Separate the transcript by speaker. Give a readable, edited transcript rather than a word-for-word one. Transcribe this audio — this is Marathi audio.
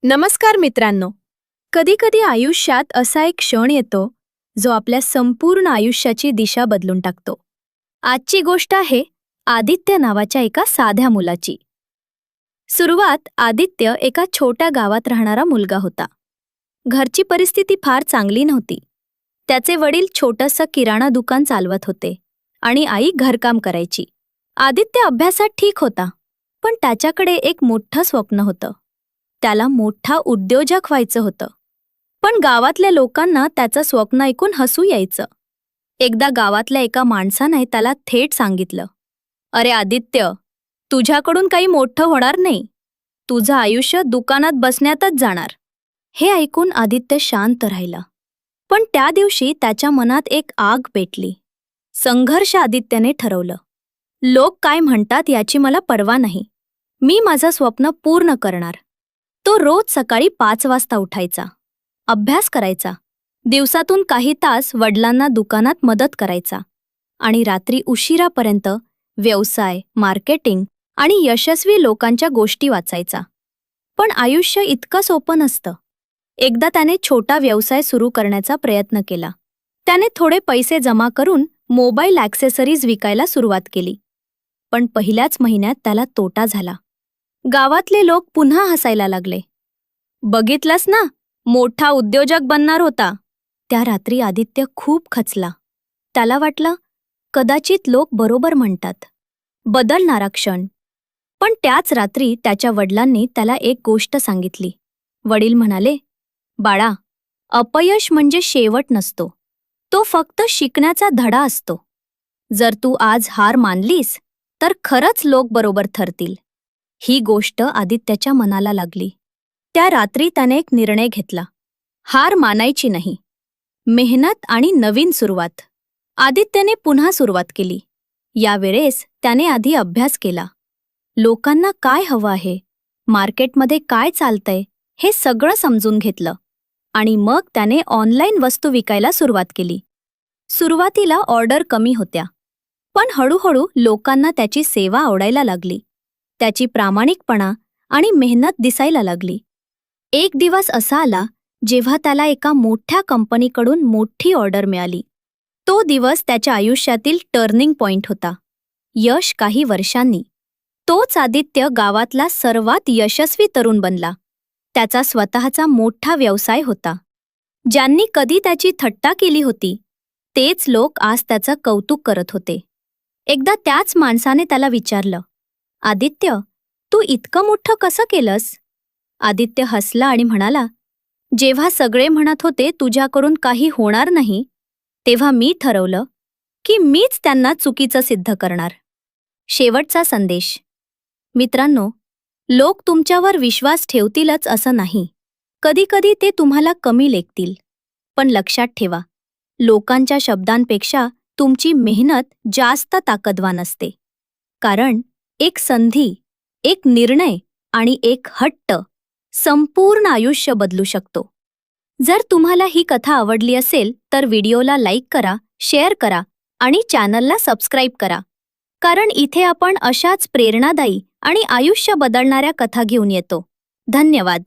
Speaker 1: नमस्कार मित्रांनो. कधीकधी आयुष्यात असा एक क्षण येतो जो आपल्या संपूर्ण आयुष्याची दिशा बदलून टाकतो. आजची गोष्ट आहे आदित्य नावाच्या एका साध्या मुलाची. सुरुवात आदित्य एका छोट्या गावात राहणारा मुलगा होता. घरची परिस्थिती फार चांगली नव्हती. त्याचे वडील छोटंसं किराणा दुकान चालवत होते आणि आई घरकाम करायची. आदित्य अभ्यासात ठीक होता, पण त्याच्याकडे एक मोठं स्वप्न होतं. त्याला मोठा उद्योजक व्हायचं होतं. पण गावातल्या लोकांना त्याचं स्वप्न ऐकून हसू यायचं. एकदा गावातल्या एका माणसाने त्याला थेट सांगितलं, "अरे आदित्य, तुझ्याकडून काही मोठं होणार नाही. तुझं आयुष्य दुकानात बसण्यातच जाणार." हे ऐकून आदित्य शांत राहिला. पण त्या दिवशी त्याच्या मनात एक आग पेटली. संघर्ष. आदित्यने ठरवलं, लोक काय म्हणतात याची मला पर्वा नाही. मी माझं स्वप्न पूर्ण करणार. तो रोज सकाळी 5 वाजता उठायचा, अभ्यास करायचा, दिवसातून काही तास वडिलांना दुकानात मदत करायचा आणि रात्री उशिरापर्यंत व्यवसाय, मार्केटिंग आणि यशस्वी लोकांच्या गोष्टी वाचायचा. पण आयुष्य इतकं सोपं नसतं. एकदा त्याने छोटा व्यवसाय सुरू करण्याचा प्रयत्न केला. त्याने थोडे पैसे जमा करून मोबाईल ॲक्सेसरीज विकायला सुरुवात केली. पण पहिल्याच महिन्यात त्याला तोटा झाला. गावातले लोक पुन्हा हसायला लागले. "बघितलंस ना, मोठा उद्योजक बनणार होता." त्या रात्री आदित्य खूप खचला. त्याला वाटलं, कदाचित लोक बरोबर म्हणतात. बदलणारा क्षण. पण त्याच रात्री त्याच्या वडिलांनी त्याला एक गोष्ट सांगितली. वडील म्हणाले, "बाळा, अपयश म्हणजे शेवट नसतो. तो फक्त शिकण्याचा धडा असतो. जर तू आज हार मानलीस तर खरंच लोक बरोबर ठरतील." ही गोष्ट आदित्यच्या मनाला लागली. त्या रात्री त्याने एक निर्णय घेतला. हार मानायची नाही. मेहनत आणि नवीन सुरुवात. आदित्यने पुन्हा सुरुवात केली. यावेळेस त्याने आधी अभ्यास केला. लोकांना काय हवं आहे, मार्केटमध्ये काय चालतंय हे सगळं समजून घेतलं आणि मग त्याने ऑनलाईन वस्तू विकायला सुरुवात केली. सुरुवातीला ऑर्डर कमी होत्या, पण हळूहळू लोकांना त्याची सेवा आवडायला लागली. त्याची प्रामाणिकपणा आणि मेहनत दिसायला लागली. एक दिवस असा आला जेव्हा त्याला एका मोठ्या कंपनीकडून मोठी ऑर्डर मिळाली. तो दिवस त्याच्या आयुष्यातील टर्निंग पॉइंट होता. यश काही वर्षांनी. तोच आदित्य गावातला सर्वात यशस्वी तरुण बनला. त्याचा स्वतःचा मोठा व्यवसाय होता. ज्यांनी कधी त्याची थट्टा केली होती, तेच लोक आज त्याचं कौतुक करत होते. एकदा त्याच माणसाने त्याला विचारलं, "आदित्य, तू इतकं मोठं कसं केलंस?" आदित्य हसला आणि म्हणाला, "जेव्हा सगळे म्हणत होते तुझ्याकडून काही होणार नाही, तेव्हा मी ठरवलं की मीच त्यांना चुकीचं सिद्ध करणार." शेवटचा संदेश. मित्रांनो, लोक तुमच्यावर विश्वास ठेवतीलच असं नाही. कधीकधी ते तुम्हाला कमी लेखतील. पण लक्षात ठेवा, लोकांच्या शब्दांपेक्षा तुमची मेहनत जास्त ताकदवान असते. कारण एक संधी, एक निर्णय आणि एक हट्ट संपूर्ण आयुष्य बदलू शकतो. जर तुम्हाला ही कथा आवडली असेल तर व्हिडिओला लाईक करा, शेअर करा आणि चॅनलला सबस्क्राईब करा. कारण इथे आपण अशाच प्रेरणादायी आणि आयुष्य बदलणाऱ्या कथा घेऊन येतो. धन्यवाद.